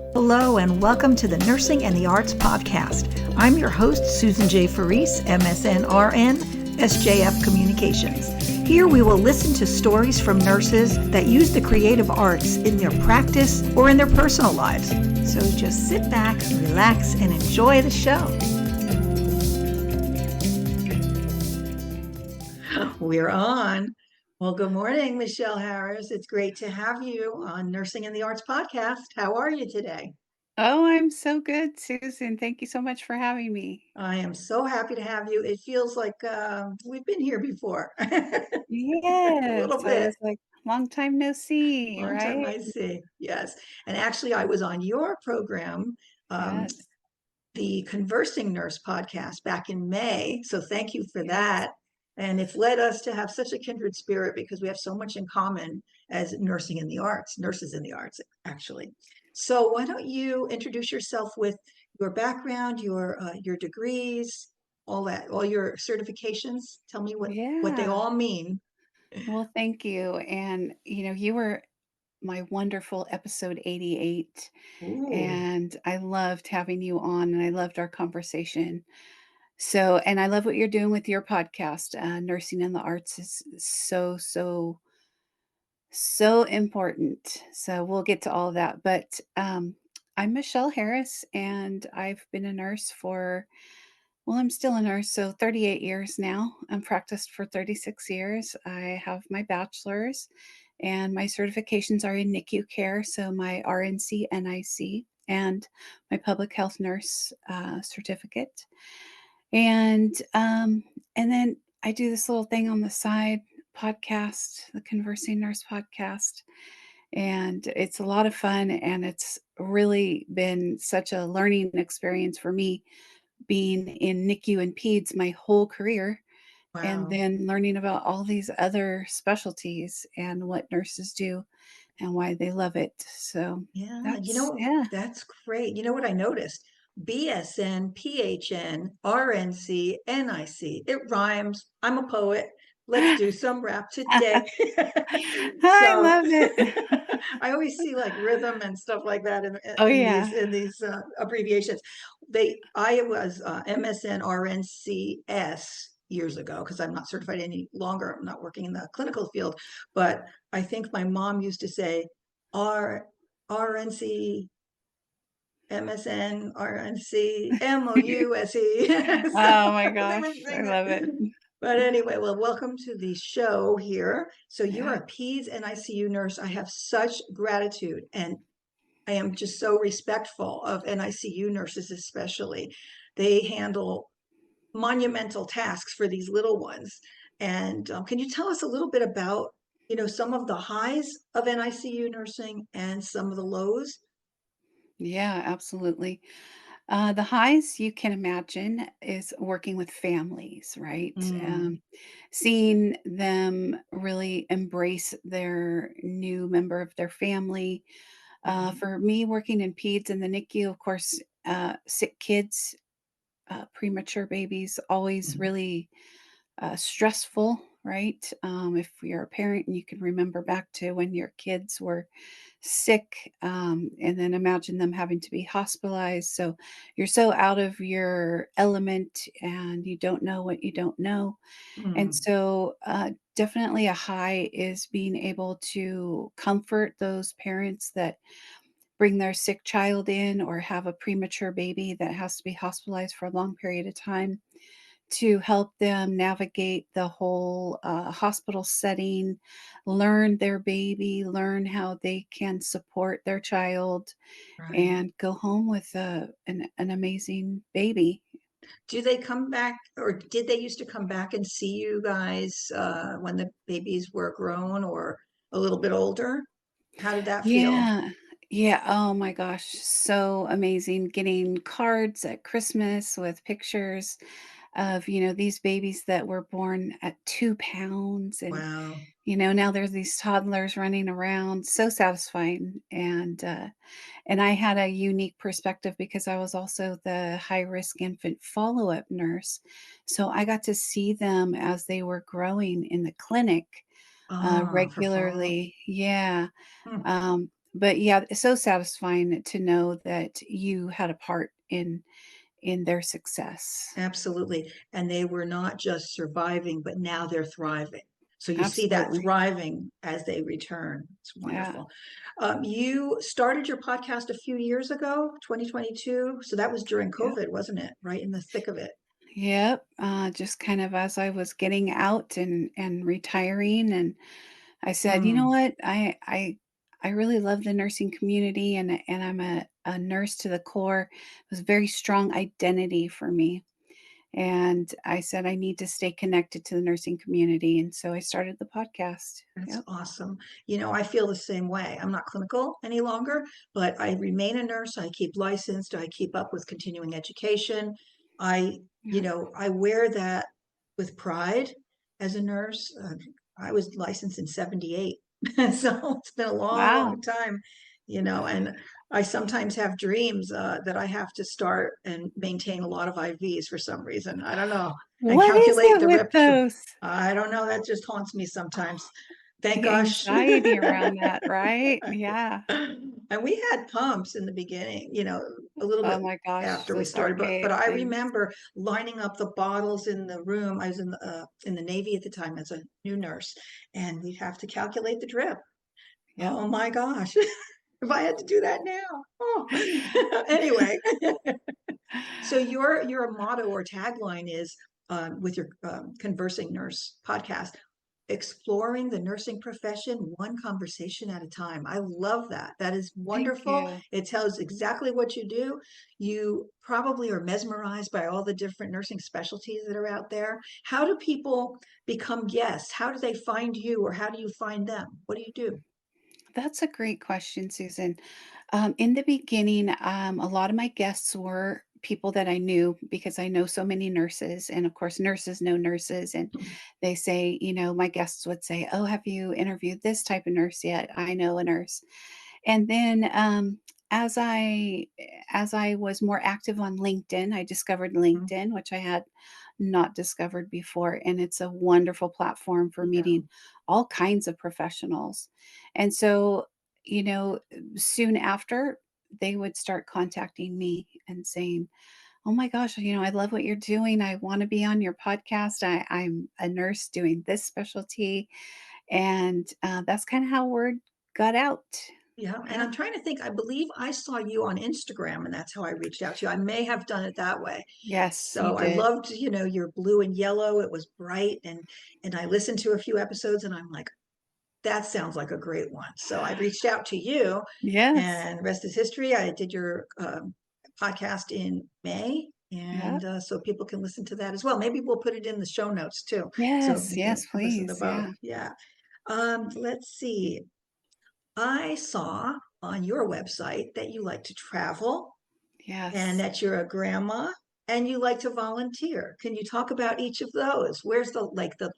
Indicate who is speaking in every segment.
Speaker 1: Hello, and welcome to the Nursing and the Arts podcast. I'm your host, Susan J. Faris, MSN RN, SJF Communications. Here we will listen to stories from nurses that use the creative arts in their practice or in their personal lives. So just sit back, relax, and enjoy the show. We're on. Well, good morning, Michelle Harris. It's great to have you on Nursing and the Arts podcast. How are you today?
Speaker 2: Oh, I'm so good, Susan. Thank you so much for having me.
Speaker 1: I am so happy to have you. It feels like we've been here before. A
Speaker 2: Yes,
Speaker 1: little
Speaker 2: I
Speaker 1: bit.
Speaker 2: was like, long time no see,
Speaker 1: Long time
Speaker 2: right?
Speaker 1: I see. Yes. And actually, I was on your program, um,
Speaker 2: Yes,
Speaker 1: the Conversing Nurse podcast back in May. So thank you for
Speaker 2: yes.
Speaker 1: that. And it's led us to have such a kindred spirit because we have so much in common as nursing in the arts, nurses in the arts, actually. So why don't you introduce yourself with your background, your degrees, all that, all your certifications? Tell me what they
Speaker 2: Yeah.
Speaker 1: all mean.
Speaker 2: Well, thank you. And, you were my wonderful episode 88,
Speaker 1: Ooh,
Speaker 2: and I loved having you on, and I loved our conversation. So, and I love what you're doing with your podcast. Nursing in the Arts is so important. So we'll get to all of that. But I'm Michelle Harris, and I've been a nurse I'm still a nurse, so 38 years now. I'm practiced for 36 years. I have my bachelor's, and my certifications are in NICU care, so my RNC-NIC and my public health nurse certificate. And um, and then I do this little thing on the side podcast, the Conversing Nurse podcast. And it's a lot of fun, and it's really been such a learning experience for me being in NICU and PEDS my whole career, and
Speaker 1: wow.
Speaker 2: then learning about all these other specialties and what nurses do and why they love it. So
Speaker 1: Yeah,
Speaker 2: yeah.
Speaker 1: that's great. You know what I noticed? BSN, PHN, RNC, NIC. It rhymes. I'm a poet. Let's do some rap today.
Speaker 2: I
Speaker 1: So
Speaker 2: love it.
Speaker 1: I always see like rhythm and stuff like that
Speaker 2: Oh,
Speaker 1: in
Speaker 2: yeah.
Speaker 1: these abbreviations. I was MSN RNCS years ago because I'm not certified any longer. I'm not working in the clinical field, but I think my mom used to say R RNC, MSN, RNC, MOUSE. So
Speaker 2: Oh my
Speaker 1: they would
Speaker 2: gosh, I
Speaker 1: sing
Speaker 2: love it.
Speaker 1: it. But anyway, well, welcome to the show here. So you're
Speaker 2: Yeah.
Speaker 1: a PEDS and ICU nurse. I have such gratitude, and I am just so respectful of NICU nurses, especially. They handle monumental tasks for these little ones. And can you tell us a little bit about, some of the highs of NICU nursing and some of the lows?
Speaker 2: Yeah, absolutely. The highs you can imagine is working with families, right?
Speaker 1: Mm,
Speaker 2: Seeing them really embrace their new member of their family.
Speaker 1: right.
Speaker 2: For me, working in peds in the NICU, of course, sick kids, premature babies, always
Speaker 1: Mhm.
Speaker 2: really stressful, right? If you're a parent and you can remember back to when your kids were sick, and then imagine them having to be hospitalized. So you're so out of your element and you don't know what you don't know. And
Speaker 1: Mm,
Speaker 2: so, definitely a high is being able to comfort those parents that bring their sick child in or have a premature baby that has to be hospitalized for a long period of time, to help them navigate the whole hospital setting, learn their baby, learn how they can support their child,
Speaker 1: right.
Speaker 2: and go home with an amazing baby.
Speaker 1: Do they come back, or did they used to come back and see you guys when the babies were grown or a little bit older? How did that feel?
Speaker 2: Yeah. Yeah. Oh my gosh. So amazing. Getting cards at Christmas with pictures of, these babies that were born at 2 pounds. And,
Speaker 1: Wow.
Speaker 2: now there's these toddlers running around. So satisfying. And I had a unique perspective because I was also the high risk infant follow up nurse. So I got to see them as they were growing in the clinic
Speaker 1: Ah, for follow-up.
Speaker 2: regularly. Yeah.
Speaker 1: Hmm.
Speaker 2: But yeah, it's so satisfying to know that you had a part in their success.
Speaker 1: Absolutely. And they were not just surviving, but now they're thriving. So you see that
Speaker 2: Absolutely.
Speaker 1: thriving as they return. It's
Speaker 2: Yeah.
Speaker 1: wonderful. You started your podcast a few years ago, 2022. So that was during
Speaker 2: Yep.
Speaker 1: COVID, wasn't it? Right in the thick of it.
Speaker 2: Yep. Just kind of as I was getting out and retiring, and I said, you know
Speaker 1: Mm,
Speaker 2: what, I really love the nursing community, and I'm a nurse to the core. It was a very strong identity for me. And I said, I need to stay connected to the nursing community. And so I started the podcast.
Speaker 1: that's
Speaker 2: Yep.
Speaker 1: awesome. I feel the same way. I'm not clinical any longer, but I remain a nurse. I keep licensed. I keep up with continuing education. I,
Speaker 2: Yeah.
Speaker 1: I wear that with pride as a nurse. I was licensed in 78. So it's been a long,
Speaker 2: Wow.
Speaker 1: long time, and I sometimes have dreams that I have to start and maintain a lot of IVs for some reason. I don't know. And
Speaker 2: What is
Speaker 1: calculate
Speaker 2: it
Speaker 1: the
Speaker 2: with
Speaker 1: reps.
Speaker 2: those?
Speaker 1: I don't know. That just haunts me sometimes. Thank
Speaker 2: The
Speaker 1: gosh.
Speaker 2: anxiety around that, right? Yeah.
Speaker 1: And we had pumps in the beginning, a little
Speaker 2: Oh
Speaker 1: bit
Speaker 2: my gosh,
Speaker 1: after we
Speaker 2: those
Speaker 1: started, but
Speaker 2: archaic
Speaker 1: I
Speaker 2: things.
Speaker 1: remember lining up the bottles in the room. I was in the Navy at the time as a new nurse, and we'd have to calculate the drip.
Speaker 2: Yep.
Speaker 1: Oh my gosh. If I had to do that now. Oh. Anyway, so your motto or tagline is with your Conversing Nurse podcast, exploring the nursing profession one conversation at a time. I love that. That is
Speaker 2: Thank
Speaker 1: wonderful.
Speaker 2: you.
Speaker 1: It tells exactly what you do. You probably are mesmerized by all the different nursing specialties that are out there. How do people become guests? How do they find you, or how do you find them? What do you do?
Speaker 2: That's a great question, Susan. In the beginning, a lot of my guests were people that I knew because I know so many nurses. And of course, nurses know nurses. And they say, my guests would say, oh, have you interviewed this type of nurse yet? I know a nurse. And then as I as I was more active on LinkedIn, I discovered
Speaker 1: Mhm.
Speaker 2: LinkedIn, which I had not discovered before, and it's a wonderful platform for
Speaker 1: Yeah.
Speaker 2: meeting all kinds of professionals. And so, you know, soon after, they would start contacting me and saying, "Oh my gosh, I love what you're doing. I want to be on your podcast. I'm a nurse doing this specialty." And that's kind of how word got out.
Speaker 1: Yeah, and
Speaker 2: Yeah.
Speaker 1: I'm trying to think, I believe I saw you on Instagram and that's how I reached out to you. I may have done it that way.
Speaker 2: Yes, you
Speaker 1: So I
Speaker 2: did.
Speaker 1: loved, your blue and yellow. It was bright, and I listened to a few episodes and I'm like, that sounds like a great one. So I reached out to you,
Speaker 2: Yes.
Speaker 1: and rest is history. I did your podcast in May,
Speaker 2: Yeah.
Speaker 1: and so people can listen to that as well. Maybe we'll put it in the show notes too, so
Speaker 2: Yes,
Speaker 1: you can
Speaker 2: yes,
Speaker 1: listen to
Speaker 2: please.
Speaker 1: both.
Speaker 2: Yeah.
Speaker 1: Yeah. Let's see. I saw on your website that you like to travel and
Speaker 2: Yes.
Speaker 1: that you're a grandma and you like to volunteer. Can you talk about each of those? Where's the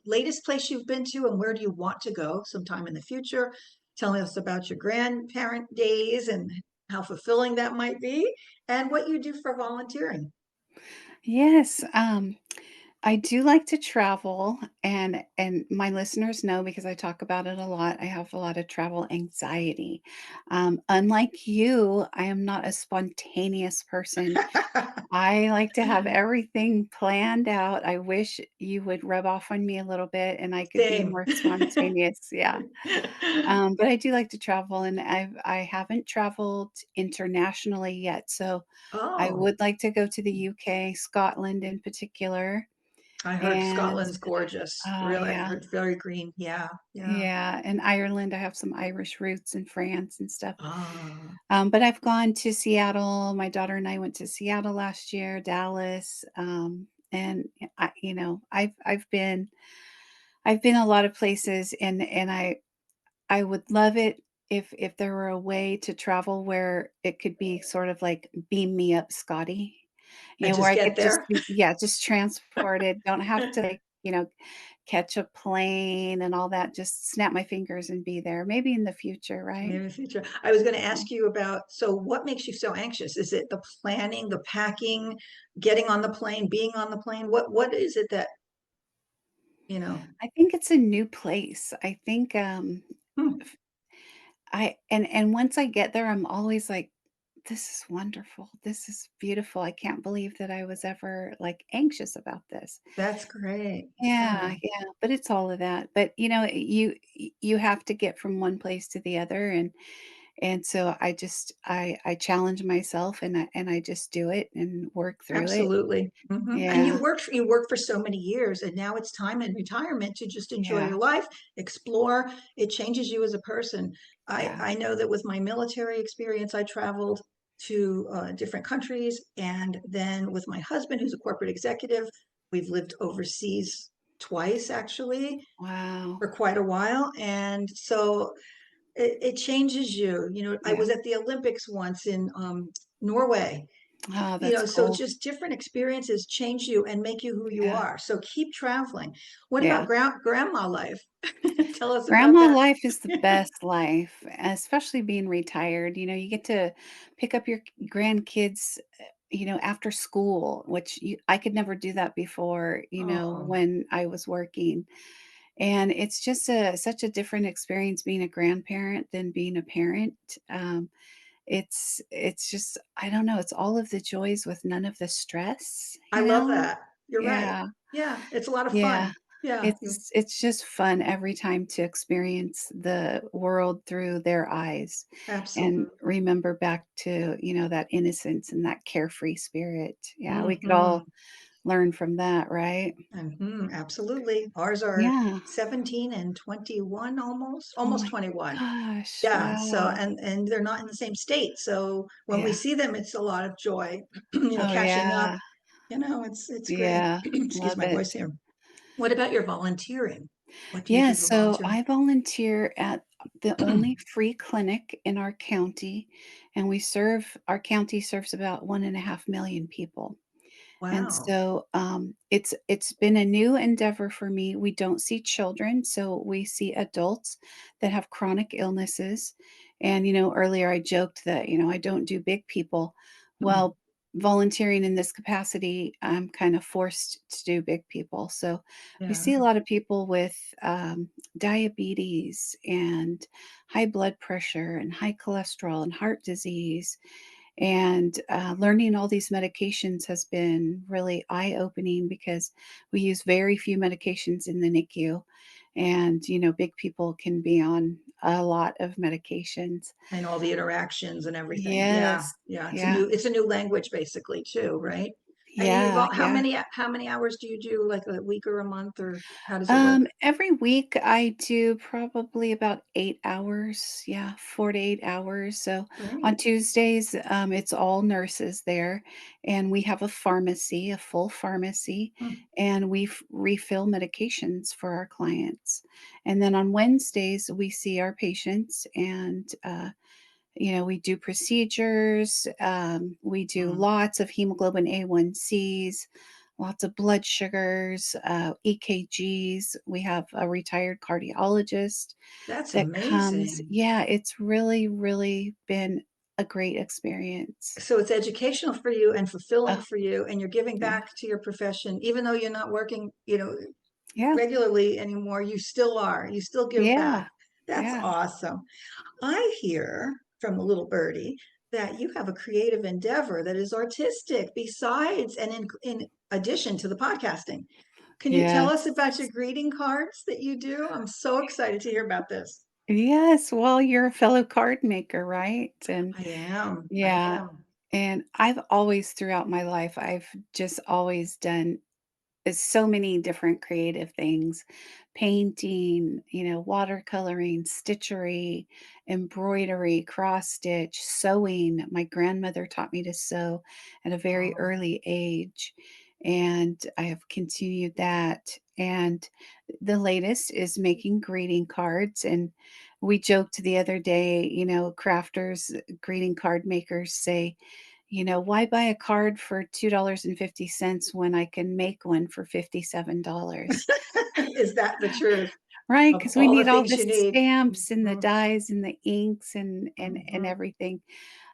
Speaker 1: latest place you've been to, and where do you want to go sometime in the future? Telling us about your grandparent days and how fulfilling that might be, and what you do for volunteering.
Speaker 2: Yes, I do like to travel, and my listeners know because I talk about it a lot. I have a lot of travel anxiety. Unlike you, I am not a spontaneous person. I like to have everything planned out. I wish you would rub off on me a little bit and I could be
Speaker 1: Same.
Speaker 2: more spontaneous. Yeah. But I do like to travel, and I haven't traveled internationally yet, so I
Speaker 1: Oh,
Speaker 2: would like to go to the UK, Scotland in particular,
Speaker 1: I heard
Speaker 2: and
Speaker 1: Scotland's gorgeous.
Speaker 2: oh,
Speaker 1: Really, I
Speaker 2: yeah.
Speaker 1: heard very green. Yeah, yeah.
Speaker 2: Yeah, and Ireland, I have some Irish roots in France and stuff.
Speaker 1: Ah,
Speaker 2: But I've gone to Seattle. My daughter and I went to Seattle last year, Dallas, and I've been a lot of places, and I would love it if there were a way to travel where it could be sort of like beam me up, Scotty.
Speaker 1: and
Speaker 2: Where
Speaker 1: just
Speaker 2: I
Speaker 1: get
Speaker 2: could just
Speaker 1: there.
Speaker 2: be, yeah, just transported, don't have to, like, catch a plane and all that, just snap my fingers and be there. Maybe in the future, right?
Speaker 1: Maybe in the future. I was going to
Speaker 2: Yeah.
Speaker 1: ask you about, so what makes you so anxious? Is it the planning, the packing, getting on the plane, being on the plane? What is it that, you know?
Speaker 2: I think it's a new place. I think,
Speaker 1: Hmm,
Speaker 2: and once I get there, I'm always like, "This is wonderful. This is beautiful. I can't believe that I was ever, like, anxious about this."
Speaker 1: That's great.
Speaker 2: Yeah,
Speaker 1: Yeah,
Speaker 2: yeah, but it's all of that. But, you have to get from one place to the other, and so I challenge myself, and I just do it and work through it.
Speaker 1: absolutely. And
Speaker 2: Yeah,
Speaker 1: you worked for so many years, and now it's time in retirement to just enjoy
Speaker 2: yeah,
Speaker 1: your life, explore. It changes you as a person.
Speaker 2: yeah.
Speaker 1: I know that with my military experience, I traveled to different countries, and then with my husband, who's a corporate executive, we've lived overseas twice actually
Speaker 2: Wow.
Speaker 1: for quite a while, and so it changes you. You know, I
Speaker 2: Yeah.
Speaker 1: was at the Olympics once in Norway.
Speaker 2: Oh,
Speaker 1: You
Speaker 2: that's
Speaker 1: know, so
Speaker 2: cool.
Speaker 1: just different experiences change you and make you who you
Speaker 2: Yeah,
Speaker 1: are. So keep traveling. What about
Speaker 2: yeah.
Speaker 1: grandma life? Tell us about
Speaker 2: Grandma
Speaker 1: that.
Speaker 2: life is the best life, especially being retired. You get to pick up your grandkids, after school, which I could never do that before,
Speaker 1: Oh,
Speaker 2: when I was working. And it's just such a different experience being a grandparent than being a parent. It's just, I don't know, it's all of the joys with none of the stress,
Speaker 1: I love that. You're right.
Speaker 2: Yeah.
Speaker 1: Yeah, it's a lot of
Speaker 2: Yeah.
Speaker 1: fun. Yeah,
Speaker 2: It's just fun every time to experience the world through their eyes and
Speaker 1: absolutely.
Speaker 2: remember back to, that innocence and that carefree spirit. Yeah, we could all
Speaker 1: Hmm.
Speaker 2: learn from that, right?
Speaker 1: Absolutely. Ours are
Speaker 2: Yeah.
Speaker 1: 17 and 21
Speaker 2: Oh
Speaker 1: almost
Speaker 2: my
Speaker 1: 21.
Speaker 2: gosh.
Speaker 1: Yeah, so
Speaker 2: Wow.
Speaker 1: and they're not in the same state. So when we
Speaker 2: Yeah.
Speaker 1: see them, it's a lot of joy,
Speaker 2: Oh,
Speaker 1: catching up.
Speaker 2: yeah.
Speaker 1: It's great.
Speaker 2: Yeah.
Speaker 1: Excuse
Speaker 2: Love
Speaker 1: my
Speaker 2: it.
Speaker 1: voice here. What about your volunteering? What do you
Speaker 2: Yeah,
Speaker 1: do for
Speaker 2: so
Speaker 1: volunteering?
Speaker 2: I volunteer at the only free clinic in our county, and our county serves about 1.5 million people. And
Speaker 1: Wow.
Speaker 2: so, it's been a new endeavor for me. We don't see children, so we see adults that have chronic illnesses. And, earlier I joked that, I don't do big people. Well, volunteering in this capacity, I'm kind of forced to do big people. So we
Speaker 1: Yeah,
Speaker 2: see a lot of people with diabetes and high blood pressure and high cholesterol and heart disease, and learning all these medications has been really eye opening because we use very few medications in the NICU. And, big people can be on a lot of medications.
Speaker 1: and all the interactions and everything. Yeah,
Speaker 2: Yes.
Speaker 1: yeah.
Speaker 2: Yeah.
Speaker 1: It's a new language basically too, right? And
Speaker 2: Yeah. Yeah.
Speaker 1: how many hours do you do? Like a week or a month, or how does it work?
Speaker 2: Every week I do probably about 8 hours. Yeah, 4 to 8 hours. So on
Speaker 1: Great.
Speaker 2: Tuesdays, it's all nurses there, and we have a pharmacy, a full pharmacy,
Speaker 1: Hmm.
Speaker 2: and we refill medications for our clients. And then on Wednesdays, we see our patients, and we do procedures, we do
Speaker 1: Hmm.
Speaker 2: lots of hemoglobin A1Cs, lots of blood sugars, EKGs. We have a retired cardiologist
Speaker 1: That's
Speaker 2: that comes.
Speaker 1: amazing.
Speaker 2: Yeah, it's really, really been a great experience.
Speaker 1: So it's educational for you and fulfilling
Speaker 2: Oh,
Speaker 1: for you, and you're giving
Speaker 2: yeah.
Speaker 1: back to your profession, even though you're not working,
Speaker 2: Yeah.
Speaker 1: regularly anymore. You still are. You still give
Speaker 2: Yeah.
Speaker 1: back. That's
Speaker 2: Yeah.
Speaker 1: awesome. I hear from a little birdie that you have a creative endeavor that is artistic besides and in addition to the podcasting. Can you tell
Speaker 2: Yes.
Speaker 1: us about your greeting cards that you do? I'm so excited to hear about this.
Speaker 2: Yes. Well, you're a fellow card maker, right? And
Speaker 1: I am. I
Speaker 2: yeah.
Speaker 1: am.
Speaker 2: And I've always, throughout my life, I've just always done so many different creative things: painting, watercoloring, stitchery, embroidery, cross stitch, sewing. My grandmother taught me to sew at a very
Speaker 1: Oh,
Speaker 2: early age, and I have continued that. And the latest is making greeting cards. And we joked the other day, crafters, greeting card makers say, why buy a card for $2.50 when I can make one for $57?
Speaker 1: is that the truth
Speaker 2: Right?
Speaker 1: of
Speaker 2: Because we
Speaker 1: all the
Speaker 2: need all
Speaker 1: things
Speaker 2: the
Speaker 1: you need?
Speaker 2: stamps and the
Speaker 1: Mhm,
Speaker 2: dyes and the inks and
Speaker 1: mhm.
Speaker 2: everything.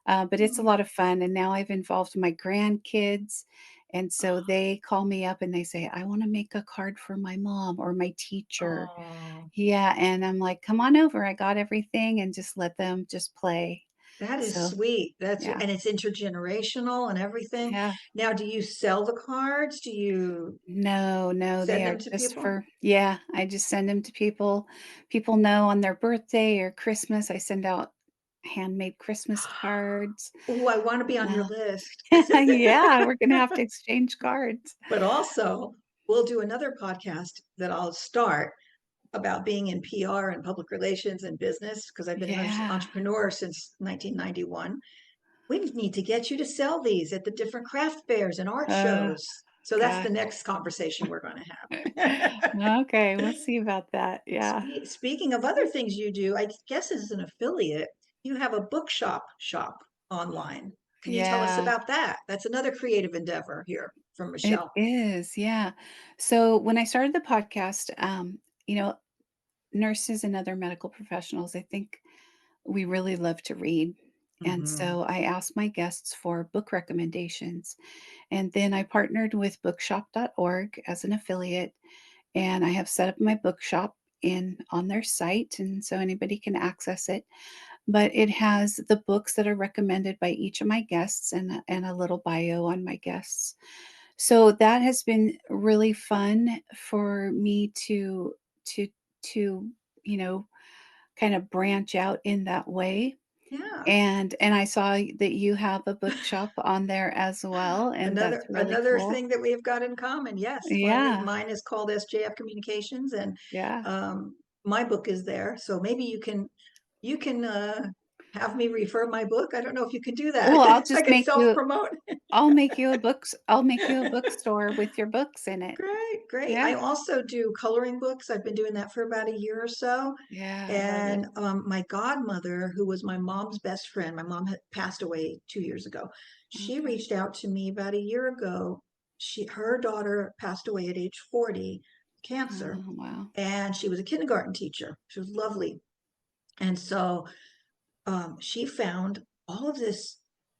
Speaker 2: But it's a lot of fun, and now I've involved my grandkids, And so they call me up and they say, "I wanna make a card for my mom or my teacher."
Speaker 1: Oh,
Speaker 2: Yeah, and I'm like, "Come on over, I got everything," and just let them just play.
Speaker 1: that is
Speaker 2: So,
Speaker 1: sweet.
Speaker 2: yeah,
Speaker 1: And it's intergenerational and everything.
Speaker 2: yeah.
Speaker 1: Now, do you sell the cards? Do you
Speaker 2: No, no, they
Speaker 1: send
Speaker 2: are
Speaker 1: them to
Speaker 2: just
Speaker 1: people?
Speaker 2: for yeah, I just send them to people. People know on their birthday or Christmas, I send out handmade Christmas cards.
Speaker 1: Oh, I want to be on your
Speaker 2: Uh,
Speaker 1: list.
Speaker 2: yeah, we're gonna have to exchange cards.
Speaker 1: But also, we'll do another podcast that I'll start about being in PR and public relations and business because I've been an
Speaker 2: Yeah.
Speaker 1: entrepreneur since 1991. We need to get you to sell these at the different craft fairs and art
Speaker 2: Uh,
Speaker 1: shows. So that's the
Speaker 2: gosh.
Speaker 1: next conversation we're going to have.
Speaker 2: Okay, we'll see about that. Yeah.
Speaker 1: Speaking of other things you do, I guess as an affiliate, you have a bookshop shop online. Can you tell us
Speaker 2: Yeah,
Speaker 1: about that? That's another creative endeavor here from
Speaker 2: it
Speaker 1: Michelle.
Speaker 2: is. Yeah. So when I started the podcast, you know, nurses and other medical professionals, I think we really love to read. And
Speaker 1: Hmm.
Speaker 2: so I asked my guests for book recommendations. And then I partnered with bookshop.org as an affiliate. And I have set up my bookshop in on their site. And so anybody can access it. But it has the books that are recommended by each of my guests and a little bio on my guests. So that has been really fun for me to to, you know, kind of branch out in that way.
Speaker 1: Yeah.
Speaker 2: And I saw that you have a bookshop on there as well, and that's really
Speaker 1: Another
Speaker 2: cool.
Speaker 1: thing that we have got in common. Yes,
Speaker 2: Yeah,
Speaker 1: mine is called SJF Communications, and
Speaker 2: yeah.
Speaker 1: my book is there. So maybe you can have me refer my book. I don't know if you can do that.
Speaker 2: Well,
Speaker 1: I can self promote.
Speaker 2: I'll make you a bookstore with your books in it.
Speaker 1: Great, great.
Speaker 2: Yeah.
Speaker 1: I also do coloring books. I've been doing that for about a year or so.
Speaker 2: Yeah, I love it.
Speaker 1: And my godmother, who was my mom's best friend, my mom had passed away 2 years ago. She
Speaker 2: Okay.
Speaker 1: reached out to me about a year ago. Her daughter passed away at age 40, cancer,
Speaker 2: Oh, wow.
Speaker 1: and she was a kindergarten teacher. She was lovely. And so she found all of this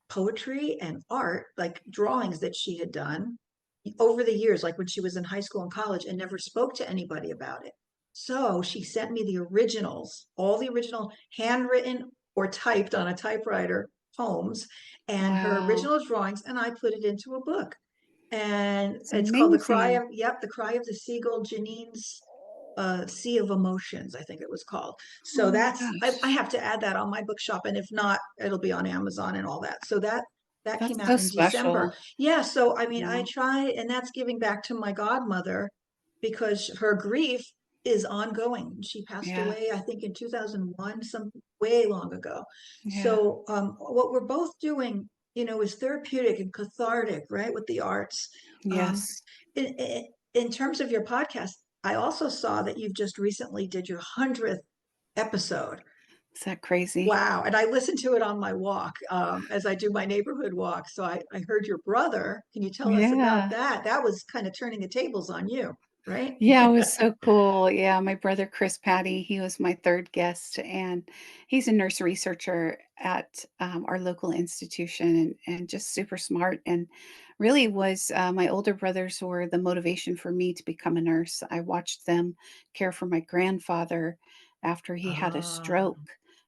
Speaker 1: poetry and art, like drawings that she had done over the years, like when she was in high school and college, and never spoke to anybody about it. So she sent me the originals, all the original handwritten or typed on a typewriter poems and her
Speaker 2: Wow.
Speaker 1: original drawings, and I put it into a book. And
Speaker 2: It's
Speaker 1: it's called
Speaker 2: amazing.
Speaker 1: The Cry of the Seagull, Janine's Sea of Emotions, I think it was called.
Speaker 2: Oh
Speaker 1: So
Speaker 2: my
Speaker 1: I
Speaker 2: gosh.
Speaker 1: have to add that on my bookshop, and if not, it'll be on Amazon and all that. So that
Speaker 2: That's
Speaker 1: came
Speaker 2: so
Speaker 1: out in December.
Speaker 2: special.
Speaker 1: Yeah, so I mean, I
Speaker 2: Yeah.
Speaker 1: try, and that's giving back to my godmother because her grief is ongoing. She passed
Speaker 2: Yeah.
Speaker 1: away, I think, in 2001, some way long ago.
Speaker 2: Yeah.
Speaker 1: So what we're both doing, is therapeutic and cathartic, right, with the arts. Um,
Speaker 2: Yes.
Speaker 1: in terms of your podcast, I also saw that you've just recently did your 100th episode.
Speaker 2: Is that crazy?
Speaker 1: Wow. And I listened to it on my walk as I do my neighborhood walk. So I heard your brother. Can you tell us about
Speaker 2: Yeah.
Speaker 1: that? That was kind of turning the tables on you, right?
Speaker 2: Yeah, it was so cool. Yeah, my brother Chris Patty, he was my 3rd guest, and he's a nurse researcher at, our local institution and just super smart and really was, my older brothers were the motivation for me to become a nurse. I watched them care for my grandfather after he had a
Speaker 1: Ah,
Speaker 2: stroke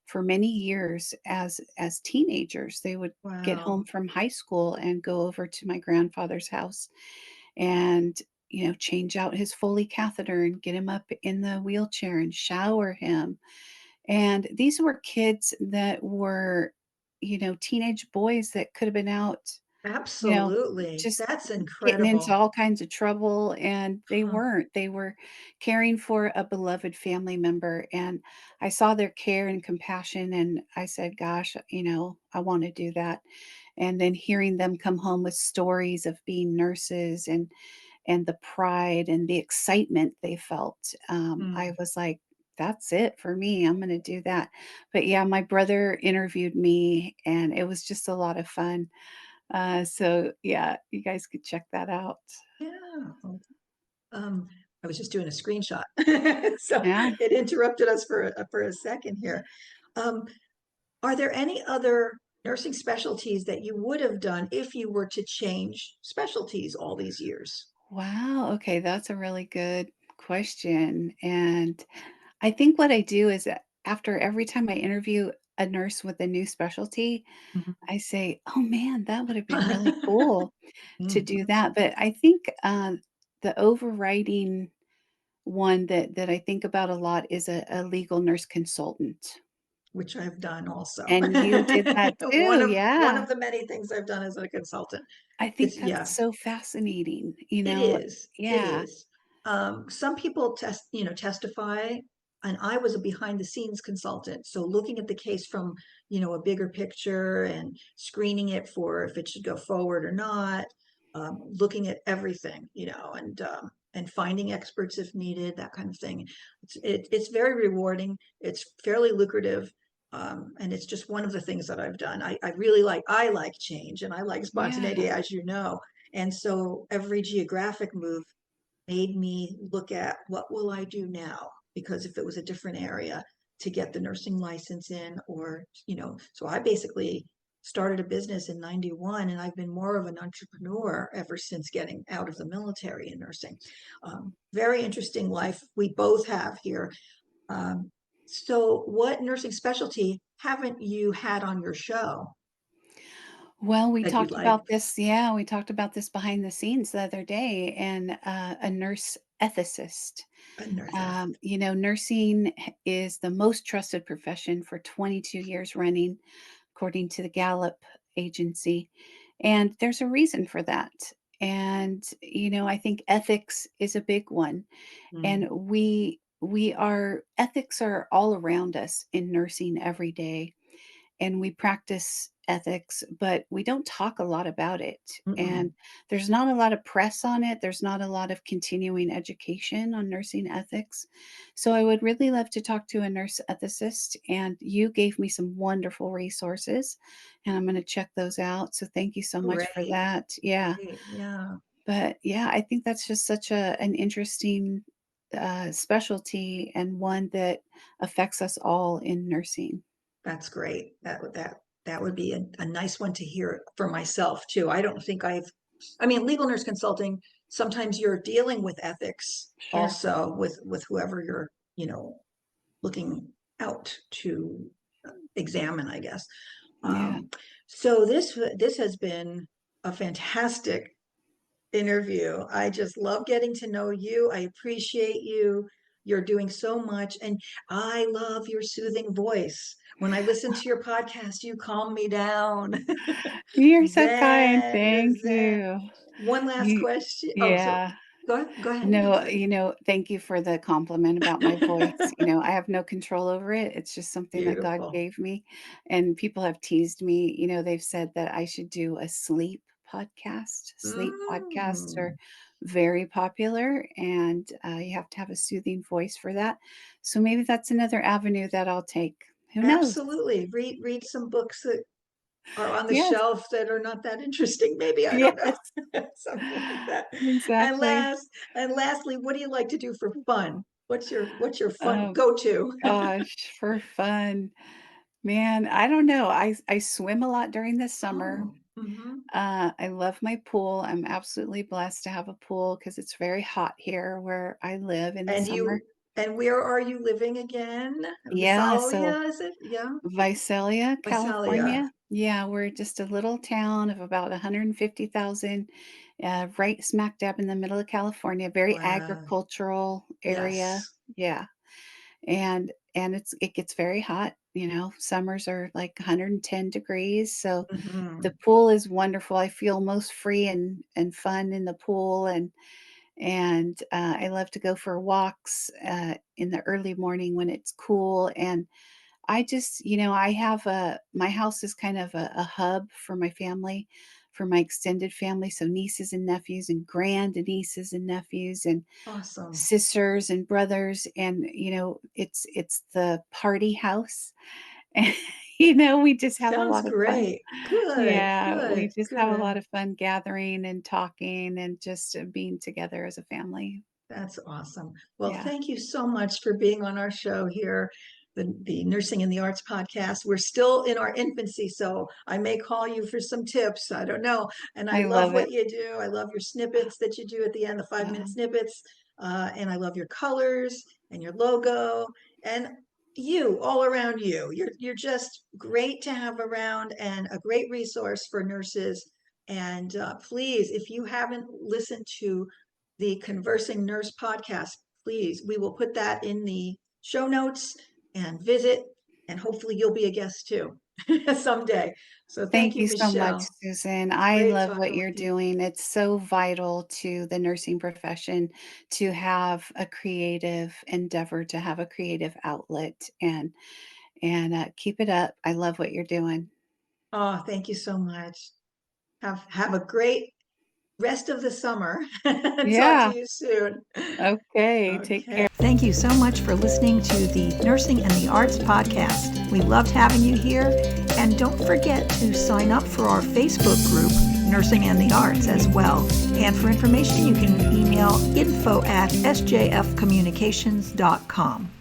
Speaker 2: for many years as teenagers. They would get home
Speaker 1: wow.
Speaker 2: from high school and go over to my grandfather's house and change out his Foley catheter and get him up in the wheelchair and shower him. And these were kids that were, teenage boys that could have been out, you know,
Speaker 1: Absolutely.
Speaker 2: just
Speaker 1: That's
Speaker 2: getting into
Speaker 1: incredible.
Speaker 2: all kinds of trouble, and they
Speaker 1: Huh.
Speaker 2: weren't. They were caring for a beloved family member, and I saw their care and compassion, and I said, "Gosh, I wanna do that." And then hearing them come home with stories of being nurses and the pride and the excitement they felt, I
Speaker 1: Hmm.
Speaker 2: was like, "That's it for me, I'm gonna do that." But, yeah, my brother interviewed me, and it was just a lot of fun. So, yeah, you guys could check that out.
Speaker 1: Yeah. Um, I was just doing a screenshot. So
Speaker 2: Yeah.
Speaker 1: it interrupted us for for a second here. Um, are there any other? nursing specialties that you would have done if you were to change specialties all these years?
Speaker 2: Wow, okay, that's a really good question, and I think what I do is that after every time I interview a nurse with a new specialty,
Speaker 1: Mhm.
Speaker 2: I say, "Oh, man, that would have been really cool to do
Speaker 1: Mhm.
Speaker 2: that," but I think, the overriding one that I think about a lot is a legal nurse consultant,
Speaker 1: Which I've done also.
Speaker 2: and you did that
Speaker 1: One
Speaker 2: too,
Speaker 1: of one
Speaker 2: yeah.
Speaker 1: of the many things I've done as a consultant.
Speaker 2: I think
Speaker 1: It's
Speaker 2: that's
Speaker 1: yeah,
Speaker 2: so fascinating, you
Speaker 1: it
Speaker 2: know?
Speaker 1: is. It
Speaker 2: Yeah,
Speaker 1: is. Some people testify, and I was a behind the scenes consultant. So looking at the case from, a bigger picture and screening it for if it should go forward or not, looking at everything, and finding experts if needed, that kind of thing. It's very rewarding. It's fairly lucrative. And it's just one of the things that I've done. I like change and I like spontaneity,
Speaker 2: yeah,
Speaker 1: as you know. And so every geographic move made me look at what will I do now? Because if it was a different area to get the nursing license in, or, so I basically started a business in 91 and I've been more of an entrepreneur ever since getting out of the military in nursing. Very interesting life we both have here. Um, so what nursing specialty haven't you had on your show
Speaker 2: well, we
Speaker 1: that you
Speaker 2: talked
Speaker 1: like?
Speaker 2: about this yeah, we talked about this behind the scenes the other day, and, a nurse ethicist.
Speaker 1: A nurse ethicist.
Speaker 2: Nursing is the most trusted profession for 22 years running, according to the Gallup agency, and there's a reason for that, and, I think ethics is a big one, and
Speaker 1: Mm,
Speaker 2: we are ethics are all around us in nursing every day, and we practice ethics, but we don't talk a lot about it. And
Speaker 1: mm-mm.
Speaker 2: there's not a lot of press on it. There's not a lot of continuing education on nursing ethics. So I would really love to talk to a nurse ethicist. And you gave me some wonderful resources, and I'm going to check those out. So thank you so much for
Speaker 1: Great,
Speaker 2: that. Yeah.
Speaker 1: great. Yeah.
Speaker 2: But yeah, I think that's just such an interesting specialty and one that affects us all in nursing.
Speaker 1: That's great. That would be a nice one to hear for myself too. I don't think I mean, legal nurse consulting, sometimes you're dealing with ethics
Speaker 2: Sure.
Speaker 1: also with whoever you're, looking out to examine, I guess.
Speaker 2: Yeah.
Speaker 1: So this has been a fantastic interview. I just love getting to know you. I appreciate you. You're doing so much. And I love your soothing voice. When I listen to your podcast, you calm me down.
Speaker 2: You're so kind.
Speaker 1: Zen,
Speaker 2: Thank
Speaker 1: zen.
Speaker 2: you.
Speaker 1: One last
Speaker 2: You
Speaker 1: question. Oh, so
Speaker 2: yeah.
Speaker 1: go ahead. I'm
Speaker 2: No,
Speaker 1: sorry.
Speaker 2: thank you for the compliment about my voice. I have no control over it. It's just something that God
Speaker 1: Beautiful.
Speaker 2: gave me, and people have teased me, they've said that I should do a sleep podcast. Sleep podcasts are
Speaker 1: Mm,
Speaker 2: very popular, and, you have to have a soothing voice for that. So maybe that's another avenue that I'll take. Who knows?
Speaker 1: absolutely. Read some books that are on the
Speaker 2: Yes.
Speaker 1: shelf that are not that interesting, maybe, I don't know.
Speaker 2: Yes.
Speaker 1: Something like that. And
Speaker 2: Exactly.
Speaker 1: lastly, what do you like to do for fun? What's your fun
Speaker 2: Oh
Speaker 1: go-to?
Speaker 2: gosh, for fun. Man, I don't know. I swim a lot during the summer.
Speaker 1: Oh, mhm.
Speaker 2: I love my pool. I'm absolutely blessed to have a pool because it's very hot here where I live in the
Speaker 1: And
Speaker 2: summer.
Speaker 1: where are you living again?
Speaker 2: Yeah, so
Speaker 1: Visalia, is it? Yeah.
Speaker 2: Visalia,
Speaker 1: Visalia.
Speaker 2: California. Yeah, we're just a little town of about 150,000, right smack dab in the middle of California, very
Speaker 1: Wow.
Speaker 2: agricultural area.
Speaker 1: Yes.
Speaker 2: Yeah. And it gets very hot, summers are like 110 degrees, so the
Speaker 1: Mhm.
Speaker 2: pool is wonderful. I feel most free and fun in the pool, and I love to go for walks, in the early morning when it's cool, and I just I have my house is kind of a hub for my family, for my extended family, so nieces and nephews and grandnieces and nephews and
Speaker 1: Awesome.
Speaker 2: sisters and brothers, and, it's the party house, and, we just have a
Speaker 1: Sounds
Speaker 2: lot of fun.
Speaker 1: great. Good,
Speaker 2: Yeah, we
Speaker 1: good,
Speaker 2: just have a
Speaker 1: good.
Speaker 2: lot of fun gathering and talking and just, being together as a family.
Speaker 1: That's awesome. Well,
Speaker 2: Yeah.
Speaker 1: thank you so much for being on our show here. the Nursing and the Arts podcast. We're still in our infancy, so I may call you for some tips. I don't know. And I
Speaker 2: I
Speaker 1: love
Speaker 2: love
Speaker 1: what
Speaker 2: it.
Speaker 1: you do. I love your snippets that you do at the end, the 5-minute snippets. And I love your colors and your logo and you all around you. You're just great to have around and a great resource for nurses. And please, if you haven't listened to the Conversing Nurse podcast, please, we will put that in the show notes and visit, and hopefully you'll be a guest too someday. So thank
Speaker 2: Thank
Speaker 1: you,
Speaker 2: you so much,
Speaker 1: Michelle.
Speaker 2: Susan. I
Speaker 1: Great
Speaker 2: love what
Speaker 1: talking
Speaker 2: you're
Speaker 1: with you.
Speaker 2: doing. It's so vital to the nursing profession to have a creative endeavor, to have a creative outlet, and keep it up. I love what you're doing.
Speaker 1: Oh, thank you so much. Have a great rest of the summer. Talk to
Speaker 2: Yeah.
Speaker 1: you soon.
Speaker 2: Okay. Take
Speaker 1: Okay.
Speaker 2: care.
Speaker 1: Thank you so much for listening to the Nursing and the Arts podcast. We loved having you here. And don't forget to sign up for our Facebook group, Nursing and the Arts, as well. And for information, you can email info@sjfcommunications.com.